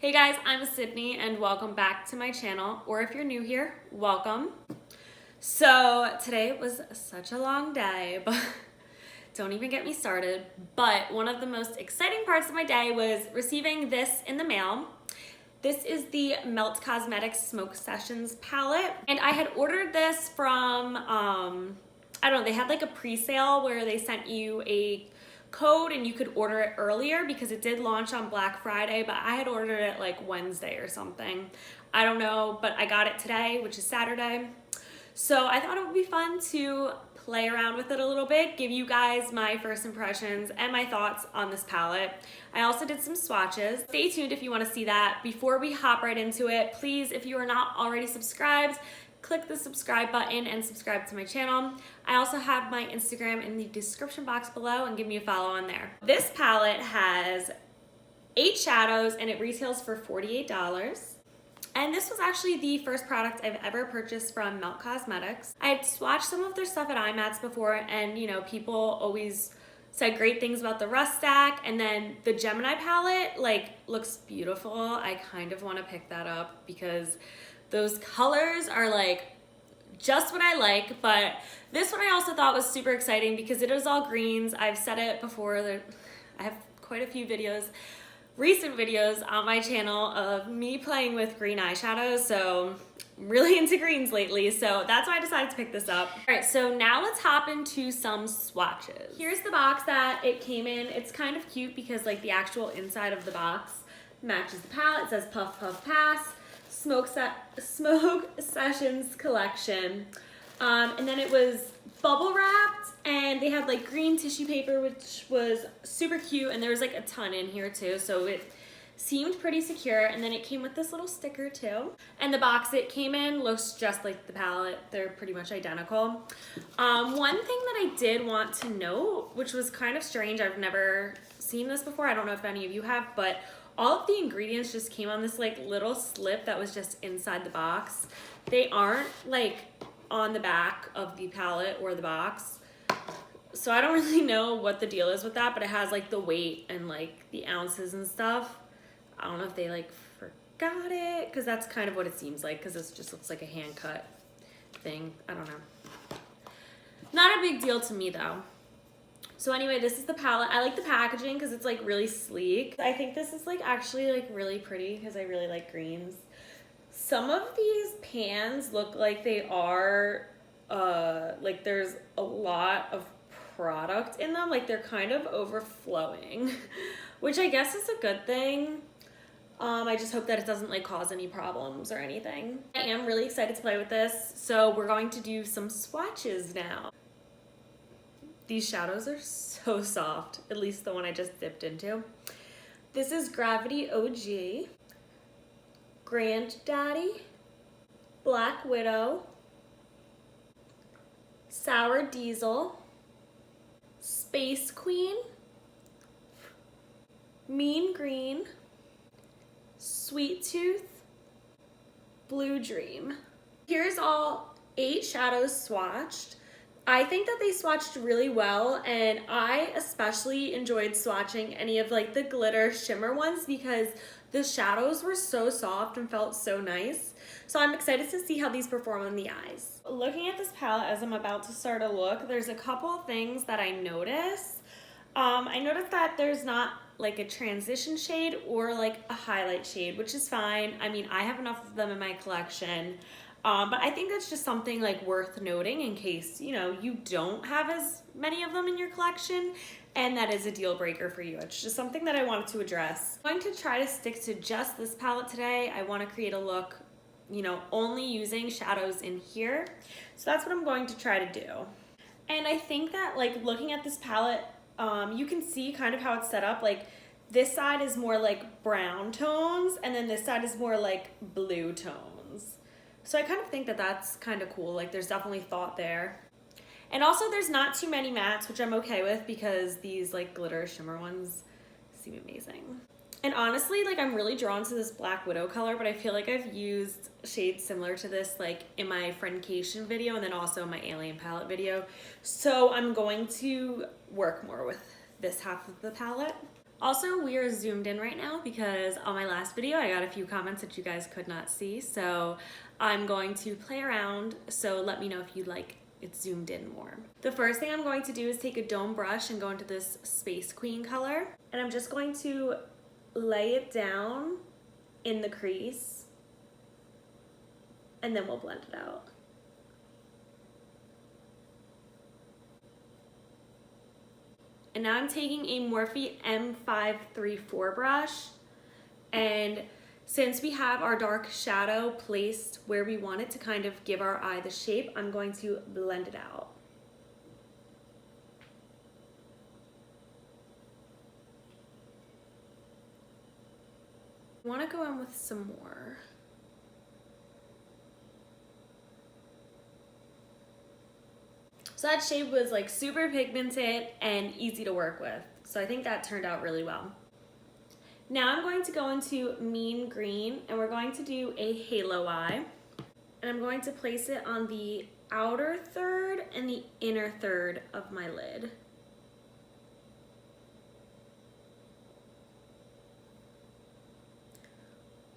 Hey guys, I'm Sydney and welcome back to my channel, or if you're new here, welcome. So today was such a long day, but don't even get me started. But one of the most exciting parts of my day was receiving this in the mail. This is the Melt Cosmetics Smoke Sessions palette, and I had ordered this from, I don't know, they had like a pre-sale where they sent you a code and you could order it earlier because it did launch on Black Friday, but I had ordered it like Wednesday or something. I don't know, but I got it today, which is Saturday. So I thought it would be fun to play around with it a little bit, give you guys my first impressions and my thoughts on this palette. I also did some swatches. Stay tuned if you want to see that. Before we hop right into it, please, if you are not already subscribed, click the subscribe button and subscribe to my channel. I also have my Instagram in the description box below and give me a follow on there. This palette has 8 shadows and it retails for $48. And this was actually the first product I've ever purchased from Melt Cosmetics. I had swatched some of their stuff at IMATS before, and you know, people always said great things about the Rust Stack, and then the Gemini palette like looks beautiful. I kind of want to pick that up because those colors are like just what I like, but this one I also thought was super exciting because it is all greens. I've said it before, I have quite a few videos, recent videos on my channel of me playing with green eyeshadows, so I'm really into greens lately, so that's why I decided to pick this up. All right, so now let's hop into some swatches. Here's the box that it came in. It's kind of cute because like the actual inside of the box matches the palette. It says Puff Puff Pass, Smoke Sessions Collection. And then it was bubble wrapped and they had like green tissue paper, which was super cute, and there was like a ton in here too, so it seemed pretty secure. And then it came with this little sticker too. And the box it came in looks just like the palette. They're pretty much identical. One thing that I did want to note, which was kind of strange, I've never seen this before, I don't know if any of you have, but all of the ingredients just came on this like little slip that was just inside the box. They aren't like on the back of the palette or the box. So I don't really know what the deal is with that, but it has like the weight and like the ounces and stuff. I don't know if they like forgot it, because that's kind of what it seems like, because this just looks like a hand cut thing. I don't know. Not a big deal to me though. So anyway, this is the palette. I like the packaging because it's like really sleek. I think this is like actually like really pretty because I really like greens. Some of these pans look like they are, like there's a lot of product in them. Like they're kind of overflowing, which I guess is a good thing. I just hope that it doesn't like cause any problems or anything. I am really excited to play with this. So we're going to do some swatches now. These shadows are so soft, at least the one I just dipped into. This is Gravity OG, Granddaddy, Black Widow, Sour Diesel, Space Queen, Mean Green, Sweet Tooth, Blue Dream. Here's all 8 shadows swatched. I think that they swatched really well, and I especially enjoyed swatching any of like the glitter shimmer ones because the shadows were so soft and felt so nice. So I'm excited to see how these perform on the eyes. Looking at this palette as I'm about to start a look, there's a couple of things that I noticed. I noticed that there's not like a transition shade or like a highlight shade, which is fine. I mean, I have enough of them in my collection. But I think that's just something like worth noting in case, you know, you don't have as many of them in your collection and that is a deal breaker for you. It's just something that I wanted to address. I'm going to try to stick to just this palette today. I want to create a look, you know, only using shadows in here. So that's what I'm going to try to do. And I think that like looking at this palette, you can see kind of how it's set up. Like this side is more like brown tones and then this side is more like blue tones. So I kind of think that that's kind of cool. Like there's definitely thought there. And also there's not too many mattes, which I'm okay with because these like glitter shimmer ones seem amazing. And honestly, like I'm really drawn to this Black Widow color, but I feel like I've used shades similar to this like in my Friendcation video and then also my Alien palette video. So I'm going to work more with this half of the palette. Also, we are zoomed in right now because on my last video I got a few comments that you guys could not see, so I'm going to play around, so let me know if you'd like it zoomed in more. The first thing I'm going to do is take a dome brush and go into this Space Queen color, and I'm just going to lay it down in the crease, and then we'll blend it out. And now I'm taking a Morphe M534 brush, and since we have our dark shadow placed where we want it to kind of give our eye the shape, I'm going to blend it out. I want to go in with some more. So that shade was like super pigmented and easy to work with. So I think that turned out really well. Now I'm going to go into Mean Green, and we're going to do a halo eye. And I'm going to place it on the outer third and the inner third of my lid.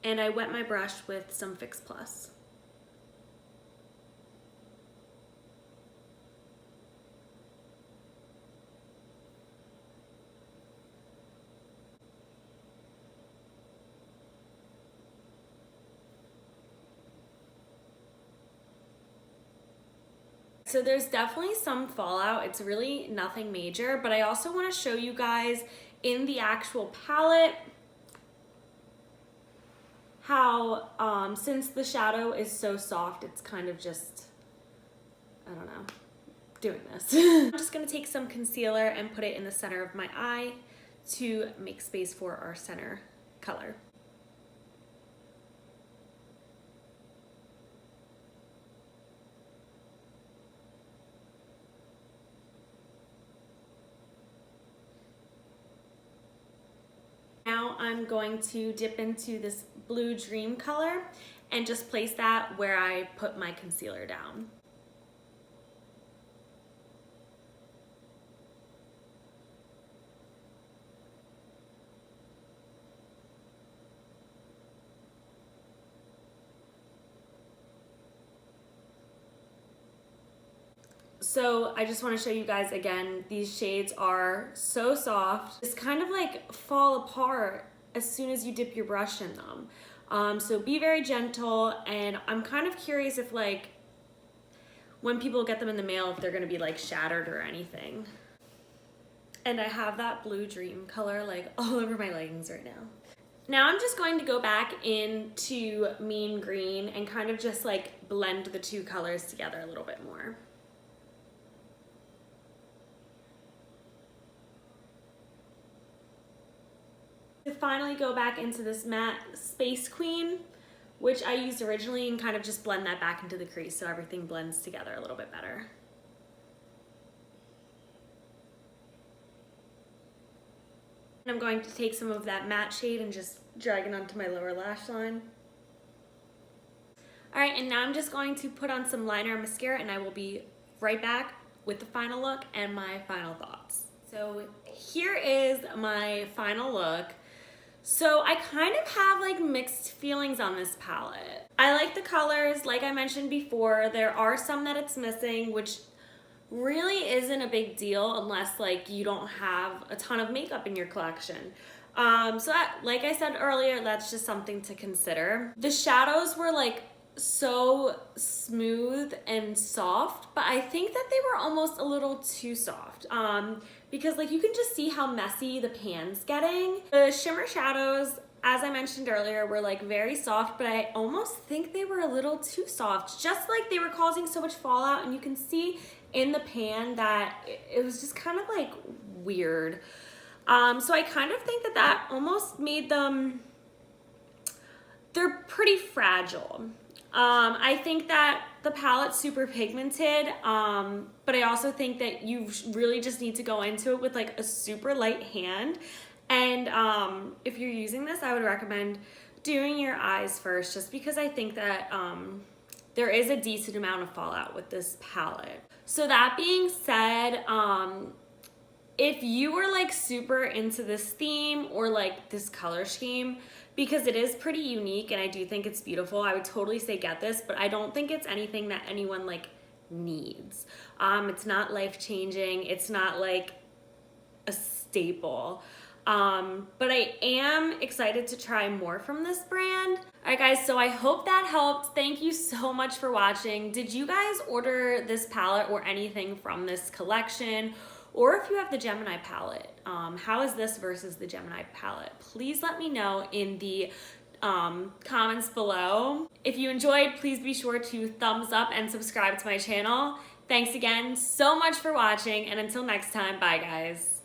And I wet my brush with some Fix Plus. So there's definitely some fallout. It's really nothing major, but I also want to show you guys in the actual palette how since the shadow is so soft, it's kind of just, I don't know, doing this. I'm just going to take some concealer and put it in the center of my eye to make space for our center color. Now I'm going to dip into this Blue Dream color and just place that where I put my concealer down. So I just want to show you guys again, these shades are so soft. It's kind of like fall apart as soon as you dip your brush in them. So be very gentle, and I'm kind of curious if like when people get them in the mail, if they're gonna be like shattered or anything. And I have that Blue Dream color like all over my leggings right now. Now I'm just going to go back into Mean Green and kind of just like blend the two colors together a little bit more. To finally go back into this matte Space Queen, which I used originally, and kind of just blend that back into the crease so everything blends together a little bit better. And I'm going to take some of that matte shade and just drag it onto my lower lash line. All right, and now I'm just going to put on some liner and mascara, and I will be right back with the final look and my final thoughts. So here is my final look. So I kind of have like mixed feelings on this palette. I like the colors, like I mentioned before. There are some that it's missing, which really isn't a big deal unless like you don't have a ton of makeup in your collection. So that, like I said earlier, that's just something to consider. The shadows were like so smooth and soft, but I think that they were almost a little too soft. Because like you can just see how messy the pan's getting. The shimmer shadows, as I mentioned earlier, were like very soft, but I almost think they were a little too soft, just like they were causing so much fallout, and you can see in the pan that it was just kind of like weird. So I kind of think that that almost made them, they're pretty fragile. I think that the palette's super pigmented, but I also think that you really just need to go into it with like a super light hand. And if you're using this, I would recommend doing your eyes first, just because I think that there is a decent amount of fallout with this palette. So that being said, if you were like super into this theme or like this color scheme, because it is pretty unique and I do think it's beautiful, I would totally say get this, but I don't think it's anything that anyone like needs. It's not life-changing. It's not like a staple. But I am excited to try more from this brand. All right guys, so I hope that helped. Thank you so much for watching. Did you guys order this palette or anything from this collection? Or if you have the Gemini palette, how is this versus the Gemini palette? Please let me know in the comments below. If you enjoyed, please be sure to thumbs up and subscribe to my channel. Thanks again so much for watching, and until next time, bye guys.